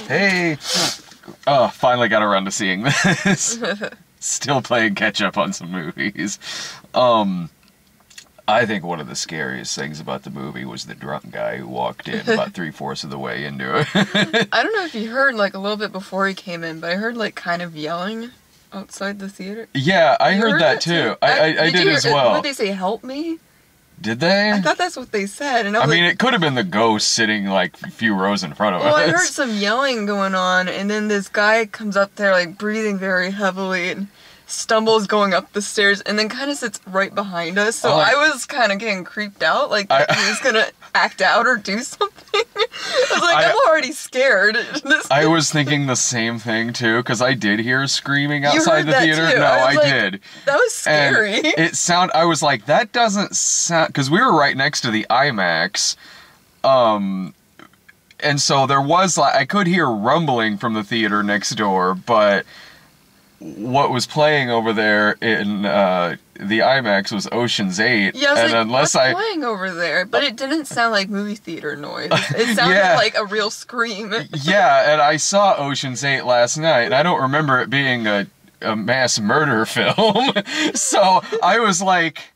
Hey! Oh, finally got around to seeing this. Still playing catch up on some movies. I think one of the scariest things about the movie was the drunk guy who walked in about 3/4 of the way into it. I don't know if you heard, like, a little bit before he came in, but I heard, like, kind of yelling outside the theater. Yeah, I heard that too. I did as well. What did they say, help me? Did they? I thought that's what they said. And I was mean, like, it could have been the ghost sitting, like, a few rows in front of us. well, I heard some yelling going on, and then this guy comes up there, like, breathing very heavily, and stumbles going up the stairs, and then kind of sits right behind us. So I was kind of getting creeped out, like, he was gonna act out or do something. I was like, I'm already scared. I was thinking the same thing, too, because I did hear screaming outside the theater. Too. No, I like, did. That was scary. And I was like, that doesn't sound, because we were right next to the IMAX, and so there was, like, I could hear rumbling from the theater next door, but what was playing over there in the IMAX was Ocean's 8. Yeah, I was and like, what's playing over there? But it didn't sound like movie theater noise. It sounded like a real scream. Yeah, and I saw Ocean's 8 last night, and I don't remember it being a mass murder film. So I was like,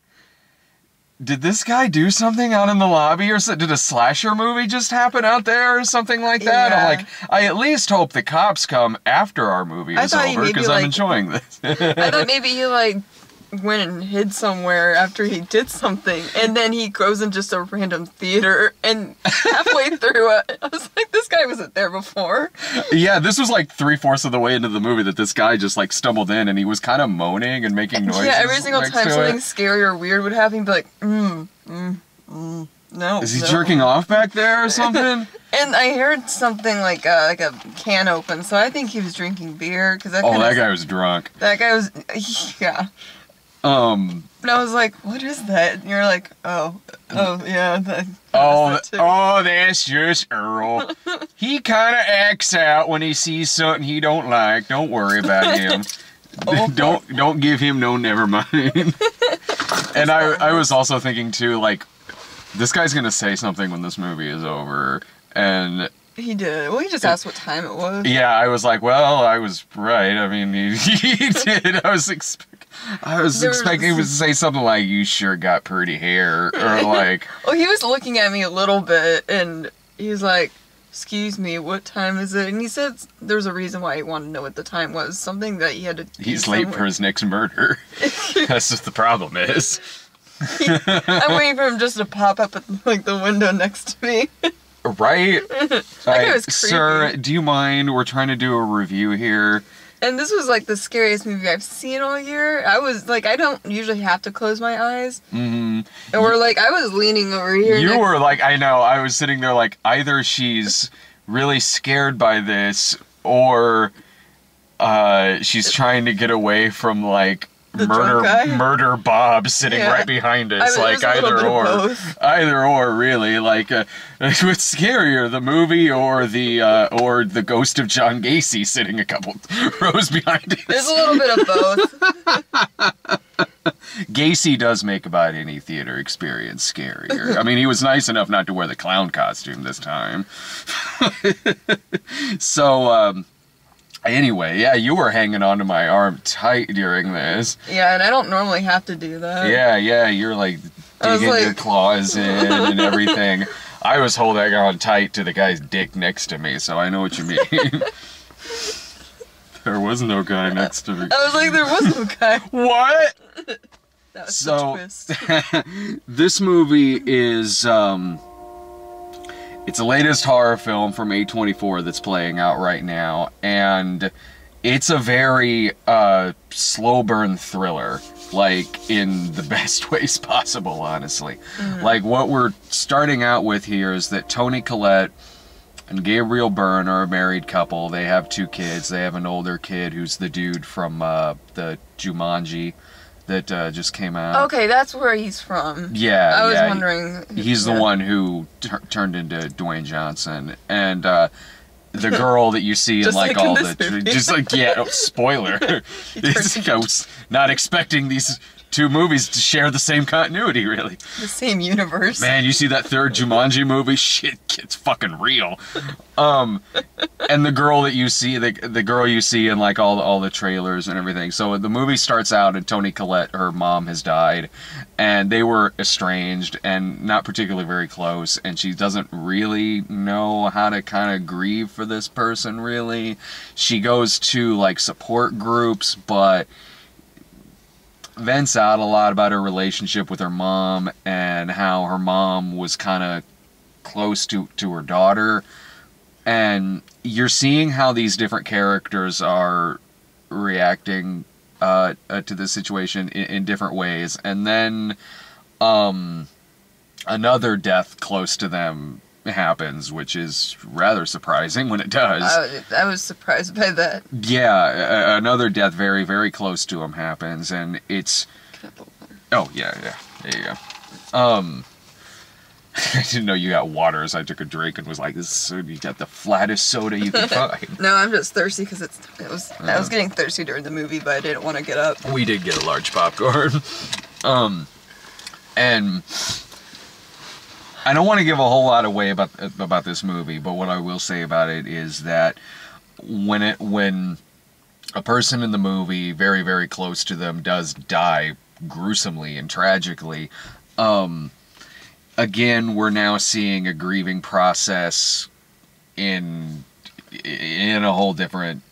did this guy do something out in the lobby, or did a slasher movie just happen out there, or something like that? Yeah. I'm like, I at least hope the cops come after our movie is over, because I'm enjoying this. I thought maybe he, like, went and hid somewhere after he did something, and then he goes in just a random theater, and halfway through it, I was like, this guy wasn't there before. Yeah, this was like 3/4 of the way into the movie that this guy just, like, stumbled in, and he was kind of moaning and making noises. Yeah, every single time something scary or weird would happen, he'd be like, no. Is he jerking off back there or something? And I heard something like a can open, so I think he was drinking beer, because that guy was drunk. That guy was, yeah. And I was like, what is that? And you're like, oh, yeah. That's just Earl. He kind of acts out when he sees something he don't like. Don't worry about him. Don't give him no never mind. And I was also thinking, too, like, this guy's going to say something when this movie is over. And he did. Well, he just asked what time it was. Yeah, I was like, well, I was right. I mean, he did. I was expecting him to say something like, you sure got pretty hair, or like... Well, he was looking at me a little bit, and he was like, excuse me, what time is it? And he said there's a reason why he wanted to know what the time was, something that he had to do. He's late for his next murder. That's what the problem is. I'm waiting for him just to pop up at, like, the window next to me. Right? That guy was creepy. Sir, do you mind? We're trying to do a review here. And this was, like, the scariest movie I've seen all year. I was, like, I don't usually have to close my eyes. Mm-hmm. And we're, like, I was leaning over here. You were, like, I know, I was sitting there, like, either she's really scared by this, or she's trying to get away from, like, murder Bob sitting right behind us. Like, either or, really. Like, what's scarier, the movie or the ghost of John Gacy sitting a couple rows behind us? There's a little bit of both. Gacy does make about any theater experience scarier. I mean, he was nice enough not to wear the clown costume this time. So, anyway, yeah, you were hanging onto my arm tight during this. Yeah, and I don't normally have to do that. Yeah, you're, like, digging your claws in and everything. I was holding on tight to the guy's dick next to me, so I know what you mean. There was no guy next to me. I was like, there was no guy. What? That was the twist. This movie is, it's the latest horror film from A24 that's playing out right now, and it's a very slow burn thriller, like, in the best ways possible, honestly. Mm-hmm. Like, what we're starting out with here is that Toni Collette and Gabriel Byrne are a married couple. They have 2 kids. They have an older kid who's the dude from the Jumanji that just came out. Okay, that's where he's from. Yeah, I was wondering. He's the one who turned into Dwayne Johnson, and the girl that you see in, like, all the... Just like, yeah, spoiler. I was not expecting these two movies to share the same continuity, really. The same universe. Man, you see that third Jumanji movie? Shit, it's fucking real. And the girl that you see, the girl you see in like all the trailers and everything. So the movie starts out and Toni Collette, her mom has died, and they were estranged and not particularly very close, and she doesn't really know how to kind of grieve for this person, really. She goes to like support groups, but vents out a lot about her relationship with her mom and how her mom was kind of close to her daughter. And you're seeing how these different characters are reacting to this situation in different ways. And then another death close to them happens, which is rather surprising when it does. I was surprised by that. Yeah, another death very, very close to him happens, and it's... Oh, yeah, there you go. I didn't know you got water, so I took a drink and was like, you got the flattest soda you can find. No, I'm just thirsty because I was getting thirsty during the movie, but I didn't want to get up. We did get a large popcorn. And I don't want to give a whole lot away about this movie, but what I will say about it is that when a person in the movie, very, very close to them, does die gruesomely and tragically, again, we're now seeing a grieving process in a whole different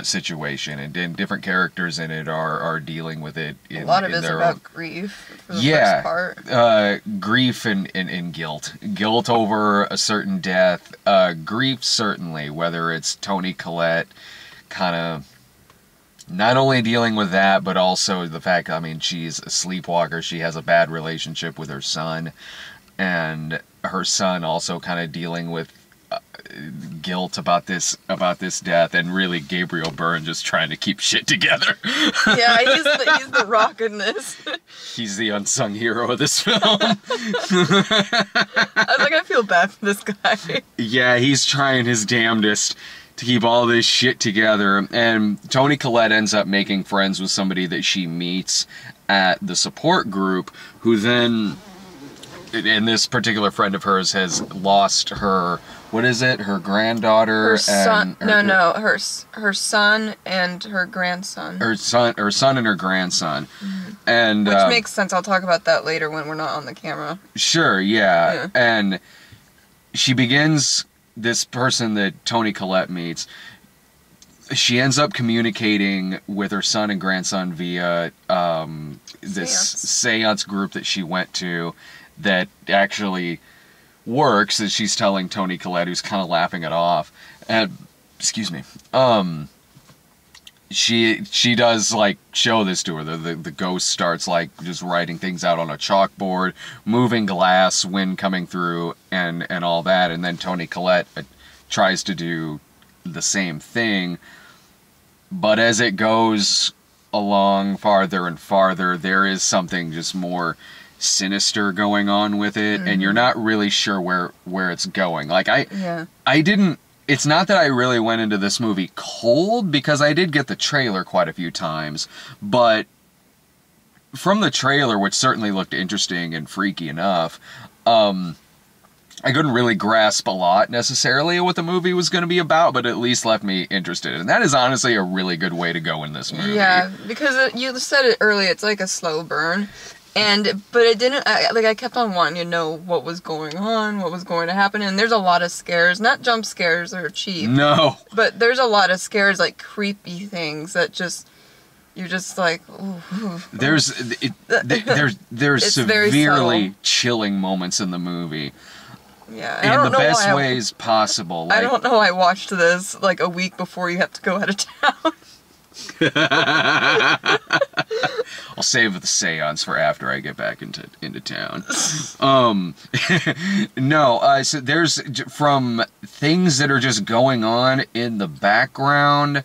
situation, and different characters in it are dealing with it. A lot of it's about grief for the first part. Grief and guilt. Guilt over a certain death. Grief, certainly, whether it's Toni Collette kind of not only dealing with that, but also the fact, I mean, she's a sleepwalker. She has a bad relationship with her son, and her son also kind of dealing with guilt about this death, and really Gabriel Byrne just trying to keep shit together. Yeah, he's the rock in this. He's the unsung hero of this film. I was like, I feel bad for this guy. Yeah, he's trying his damnedest to keep all this shit together, and Toni Collette ends up making friends with somebody that she meets at the support group, who then, and this particular friend of hers has lost her, what is it, her granddaughter? Her son, her son and her grandson. Her son and her grandson. Mm-hmm. And which makes sense. I'll talk about that later when we're not on the camera. Sure, yeah. And she begins, this person that Toni Collette meets, she ends up communicating with her son and grandson via this seance group that she went to that actually works, as she's telling Toni Collette, who's kind of laughing it off. And, excuse me. She does, like, show this to her. The ghost starts, like, just writing things out on a chalkboard, moving glass, wind coming through, and all that. And then Toni Collette tries to do the same thing. But as it goes along farther and farther, there is something just more sinister going on with it, and you're not really sure where it's going. Like, I didn't... It's not that I really went into this movie cold, because I did get the trailer quite a few times, but from the trailer, which certainly looked interesting and freaky enough, I couldn't really grasp a lot necessarily of what the movie was going to be about, but at least left me interested. And that is honestly a really good way to go in this movie. Yeah, because you said it earlier, it's like a slow burn. But it didn't, I kept on wanting to know what was going on, what was going to happen, and there's a lot of scares, not jump scares, they're cheap. No. But there's a lot of scares, like creepy things that just, you're just like, ooh. There's severely chilling moments in the movie. Yeah, in the best ways possible. Like, I don't know I watched this, like, a week before you have to go out of town. I'll save the seance for after I get back into town. No, so there's, from things that are just going on in the background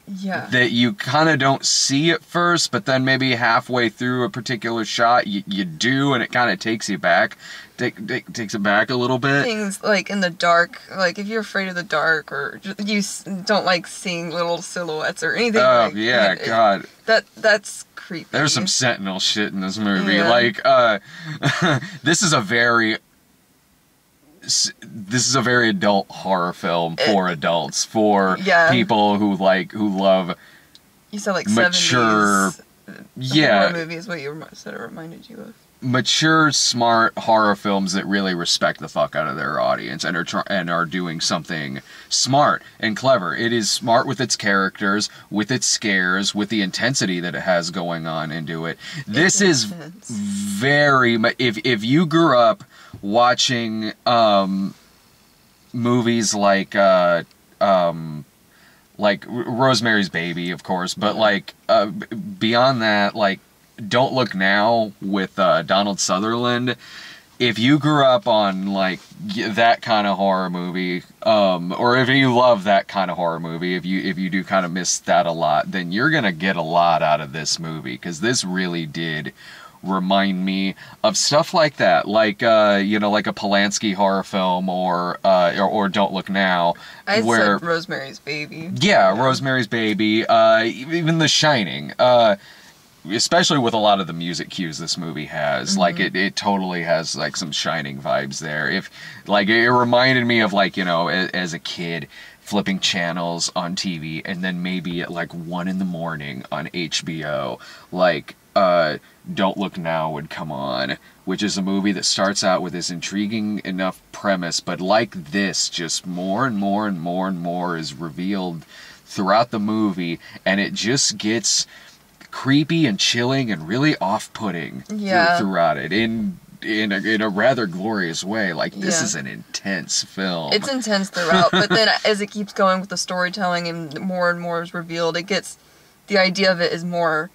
that you kind of don't see at first, but then maybe halfway through a particular shot you do, and it kind of takes you back takes it back a little bit. Things like in the dark, like if you're afraid of the dark or you don't like seeing little silhouettes or anything. Oh yeah, God. That's creepy. There's some Sentinel shit in this movie. Yeah. Like, this is a very adult horror film for adults, for people who love. You said like mature, 70s horror movies. What you said it reminded you of. Mature, smart horror films that really respect the fuck out of their audience and are doing something smart and clever. It is smart with its characters, with its scares, with the intensity that it has going on into it. This is very if you grew up watching movies like Rosemary's Baby, of course, but like beyond that, like Don't Look Now with Donald Sutherland. If you grew up on like that kind of horror movie, or if you love that kind of horror movie, if you do kind of miss that a lot, then you're gonna get a lot out of this movie, because this really did remind me of stuff like that, like like a Polanski horror film or Don't Look Now. I said Rosemary's Baby. Yeah, Rosemary's Baby. Even The Shining. Especially with a lot of the music cues this movie has, like it totally has like some Shining vibes there. If like it reminded me of like as a kid flipping channels on TV, and then maybe at like 1 a.m. on HBO, like Don't Look Now would come on, which is a movie that starts out with this intriguing enough premise, but like this, just more and more and more and more is revealed throughout the movie, and it just gets creepy and chilling and really off-putting throughout it in a rather glorious way. Like, this is an intense film. It's intense throughout, but then as it keeps going with the storytelling and more is revealed, the idea of it is more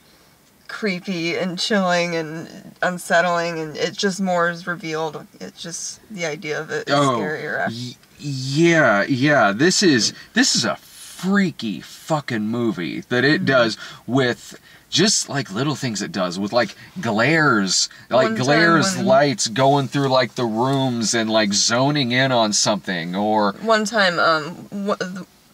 creepy and chilling and unsettling, and it just more is revealed. It's just the idea of it is scarier. Yeah. This is a freaky fucking movie that it does with just like little things it does with like glares, lights going through like the rooms and like zoning in on something. Or one time,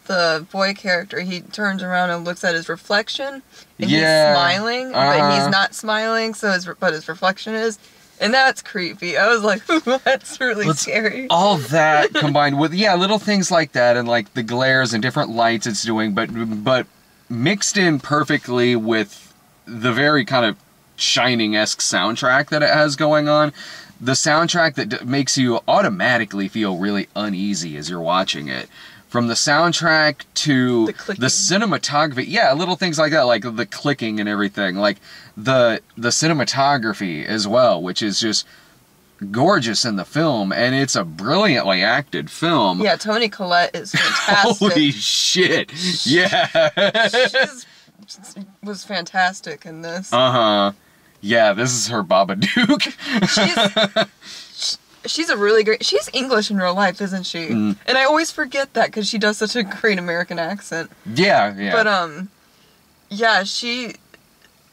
the boy character, he turns around and looks at his reflection, and he's smiling, but he's not smiling, but his reflection is. And that's creepy. I was like, that's really scary. All that combined with, little things like that, and like the glares and different lights it's doing, but mixed in perfectly with the very kind of Shining-esque soundtrack that it has going on. The soundtrack that makes you automatically feel really uneasy as you're watching it. From the soundtrack to the cinematography, little things like that, like the clicking and everything, like the cinematography as well, which is just gorgeous in the film, and it's a brilliantly acted film. Yeah, Toni Collette is fantastic. Holy shit! Yeah, she was fantastic in this. Yeah, this is her Babadook. She's a really great... She's English in real life, isn't she? And I always forget that because she does such a great American accent. Yeah. But, she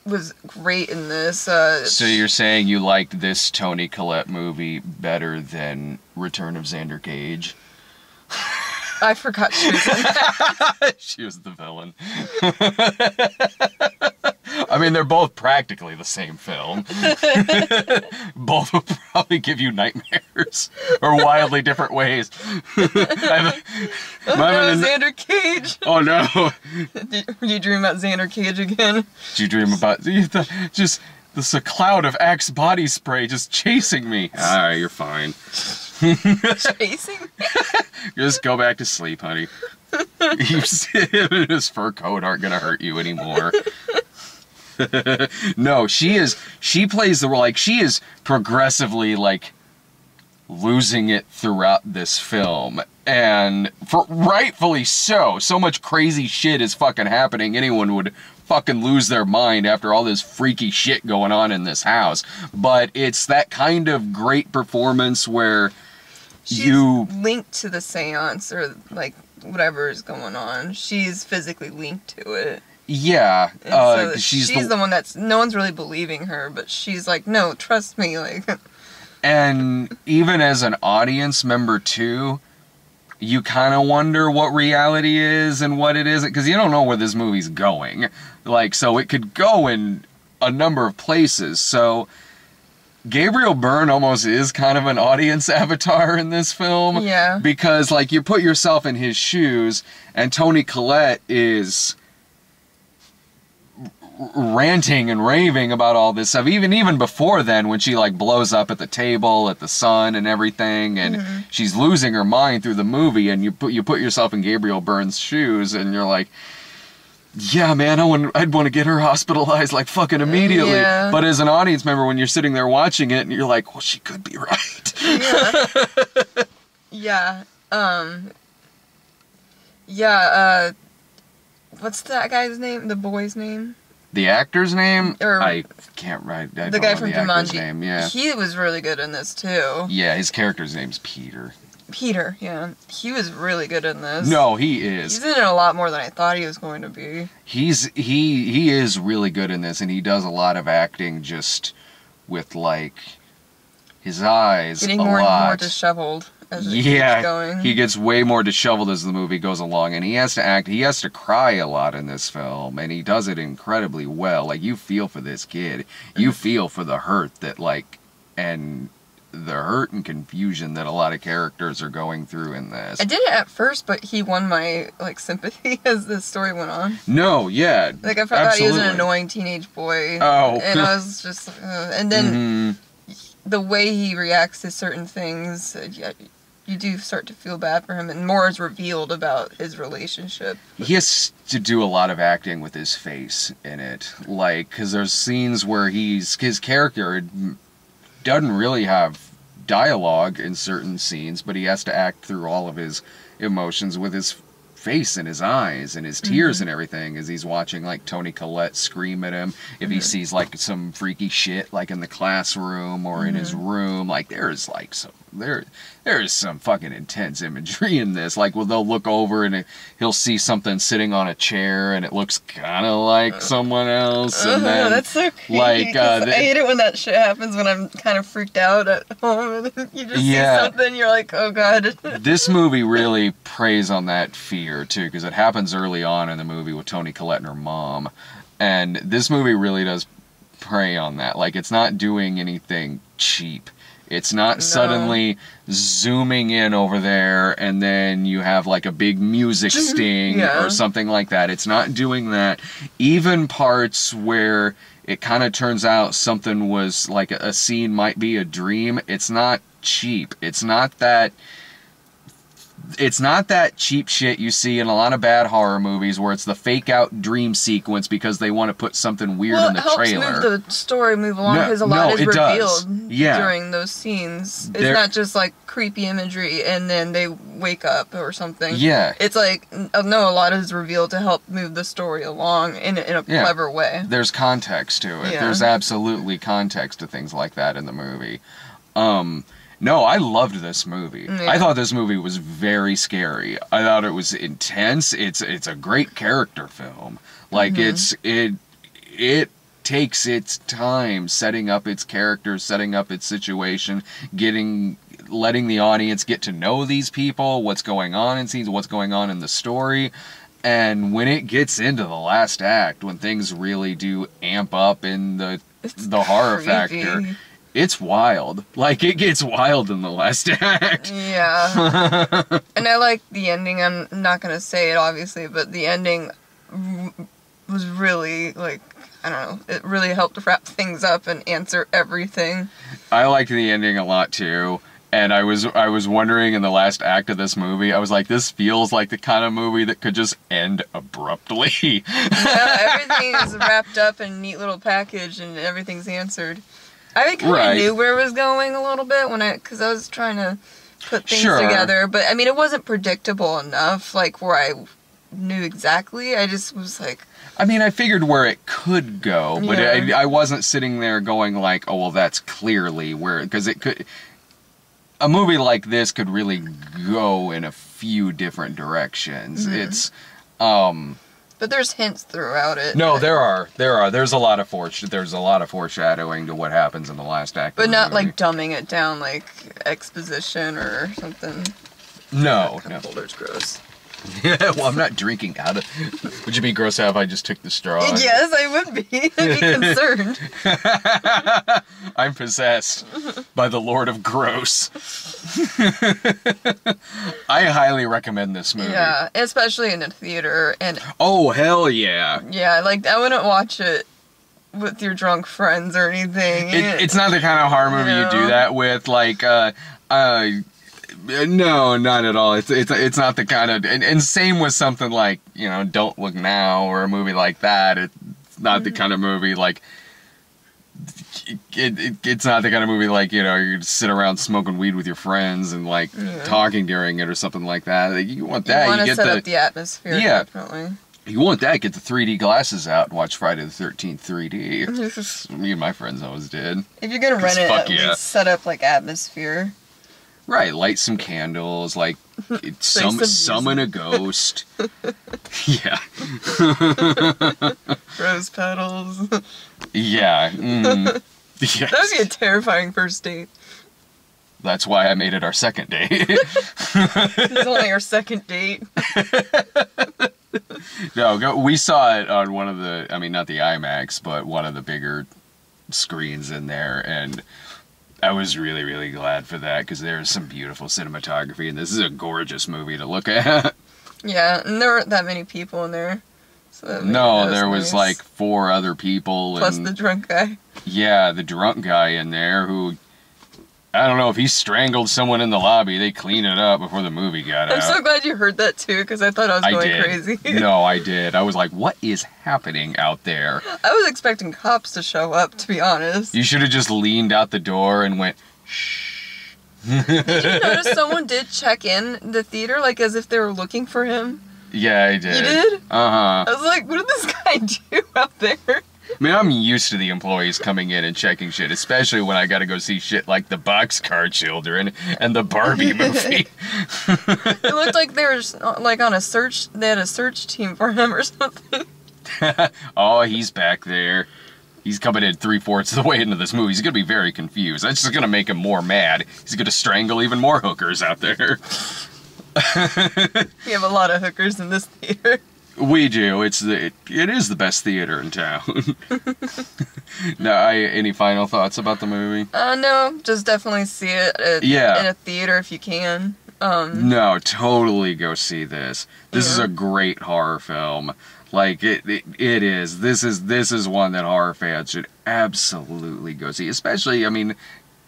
was great in this. So you're saying you liked this Toni Collette movie better than Return of Xander Cage? I forgot she was in that. She was the villain. I mean, they're both practically the same film. Both will probably give you nightmares, or wildly different ways. Xander Cage. Oh no! You dream about Xander Cage again? Did you dream about just this a cloud of Axe body spray just chasing me? Alright, you're fine. Chasing? Just go back to sleep, honey. Him and his fur coat aren't gonna hurt you anymore. No, she plays the role, like, she is progressively, like, losing it throughout this film. And rightfully so. So much crazy shit is fucking happening. Anyone would fucking lose their mind after all this freaky shit going on in this house. But it's that kind of great performance where she's linked to the seance, or, like, whatever is going on. She's physically linked to it. Yeah, so she's the one that's, no one's really believing her, but she's like, no, trust me, like. And even as an audience member too, you kind of wonder what reality is and what it isn't, because you don't know where this movie's going. Like, so it could go in a number of places. So Gabriel Byrne almost is kind of an audience avatar in this film. Yeah. Because, like, you put yourself in his shoes, and Toni Collette is ranting and raving about all this stuff. Even before then, when she, like, blows up at the table, at the sun and everything, and she's losing her mind through the movie, and you put yourself in Gabriel Byrne's shoes, and you're like, yeah, man, I'd want to get her hospitalized, like, fucking immediately. Yeah. But as an audience member, when you're sitting there watching it, and you're like, well, she could be right. Yeah. Yeah. What's that guy's name? The boy's name? The actor's name? Or I can't write. The guy from Jumanji. Name. Yeah. He was really good in this, too. Yeah, his character's name's Peter. Peter, yeah. He was really good in this. No, he is. He's in it a lot more than I thought he was going to be. He is really good in this, and he does a lot of acting just with, like, his eyes Getting a more lot. and more disheveled as it keeps going. He gets way more disheveled as the movie goes along, and he has to act, he has to cry a lot in this film, and he does it incredibly well. Like, you feel for this kid. You feel for the hurt that, like, and the hurt and confusion that a lot of characters are going through in this. I did it at first, but he won my, like, sympathy as the story went on. No, yeah. Like, I thought he was an annoying teenage boy. Oh. And I was just, and then the way he reacts to certain things, you do start to feel bad for him, and more is revealed about his relationship. He has to do a lot of acting with his face in it. Like, because there's scenes where his character doesn't really have dialogue in certain scenes, but he has to act through all of his emotions with his face and his eyes and his tears and everything as he's watching, like, Toni Collette scream at him if he sees, like, some freaky shit, like, in the classroom or in his room. Like, there's, like, there's some fucking intense imagery in this. Like, well, they'll look over and he'll see something sitting on a chair and it looks kind of like someone else. And then, that's so creepy. Like, I hate it when that shit happens, when I'm kind of freaked out at home and you just see something, you're like, oh god. This movie really preys on that fear, too, because it happens early on in the movie with Toni Collette and her mom. And this movie really does prey on that. Like, it's not doing anything cheap. It's not suddenly zooming in over there and then you have, like, a big music sting or something like that. It's not doing that. Even parts where it kind of turns out something was, like, a scene might be a dream, it's not cheap. It's not that cheap shit you see in a lot of bad horror movies where it's the fake out dream sequence because they want to put something weird in the trailer. It helps move the story move along because a lot is revealed during those scenes. It's not just like creepy imagery and then they wake up or something. Yeah. It's like, no, a lot is revealed to help move the story along in a clever way. There's context to it. Yeah. There's absolutely context to things like that in the movie. No, I loved this movie. Yeah. I thought this movie was very scary. I thought it was intense. It's a great character film. Like, it takes its time setting up its characters, setting up its situation, letting the audience get to know these people, what's going on in scenes, what's going on in the story. And when it gets into the last act, when things really do amp up in the horror factor, it's wild. Like, it gets wild in the last act. Yeah. And I like the ending. I'm not going to say it, obviously, but the ending was really, like, I don't know, it really helped wrap things up and answer everything. I liked the ending a lot, too. And I was wondering in the last act of this movie, I was like, this feels like the kind of movie that could just end abruptly. Yeah, everything is wrapped up in a neat little package and everything's answered. I kind of knew where it was going a little bit because I was trying to put things together. But, I mean, it wasn't predictable enough, like, where I knew exactly. I just was like... I mean, I figured where it could go, but I wasn't sitting there going like, oh, well, that's clearly where... Because it could... A movie like this could really go in a few different directions. It's... But there's hints throughout it. No, there are. There's a lot of foreshadowing to what happens in the last act. But not movie. like dumbing it down like exposition or something. No. Holder's gross. Well, I'm not drinking out of. Would you be grossed out if I just took the straw? Yes, I would be. I'd be concerned. I'm possessed by the Lord of Gross. I highly recommend this movie. Yeah, especially in a theater. And oh, hell yeah. yeah, like I wouldn't watch it with your drunk friends or anything. It's not the kind of horror movie you do that with, like, no, not at all. It's not the kind of, and same with something like, you know, Don't Look Now or a movie like that. It's not the kind of movie like, it's not the kind of movie like, you know, you sit around smoking weed with your friends and like talking during it or something like that. Like, you want that. You want to set up the atmosphere, definitely. You want that, get the 3D glasses out and watch Friday the 13th 3D. Me and my friends always did. If you're gonna rent it, at least set up like atmosphere. Right, light some candles, like summon a ghost. Yeah. Rose petals. Yeah. Yes. That would be a terrifying first date. That's why I made it our second date. It's only our second date. No, we saw it on one of the, I mean, not the IMAX, but one of the bigger screens in there, and I was really, really glad for that, because there's some beautiful cinematography, and this is a gorgeous movie to look at. Yeah, and there weren't that many people in there. So no, there was like 4 other people. Plus the drunk guy. Yeah, the drunk guy in there who, I don't know if he strangled someone in the lobby. They cleaned it up before the movie got out. I'm so glad you heard that too, because I thought I was going crazy. No, I did. I was like, what is happening out there? I was expecting cops to show up, to be honest. You should have just leaned out the door and went, shh. Did you notice someone did check in the theater, like as if they were looking for him? Yeah, I did. You did? Uh-huh. I was like, what did this guy do out there? I mean, I'm used to the employees coming in and checking shit, especially when I gotta go see shit like the Boxcar Children and the Barbie movie. It looked like they were like on a search, they had a search team for him or something. Oh, he's back there. He's coming in 3/4 of the way into this movie. He's gonna be very confused. That's just gonna make him more mad. He's gonna strangle even more hookers out there. We have a lot of hookers in this theater. We do. It is the best theater in town. Now, any final thoughts about the movie? No, just definitely see it in a theater if you can. No, totally go see this. This is a great horror film. Like it is. This is one that horror fans should absolutely go see. Especially, I mean,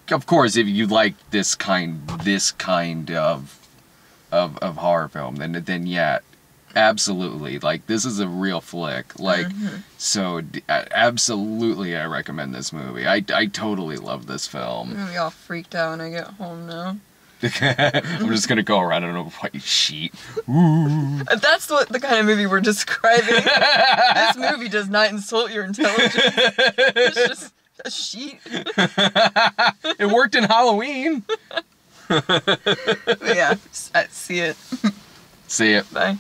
of course, if you like this kind of horror film, then yeah. Absolutely, like this is a real flick. Like, so absolutely, I recommend this movie. I totally love this film. I'm gonna be all freaked out when I get home now. I'm just gonna go around in a white sheet. Ooh. That's the kind of movie we're describing. This movie does not insult your intelligence. It's just a sheet. It worked in Halloween. But yeah, see it. See it. Bye.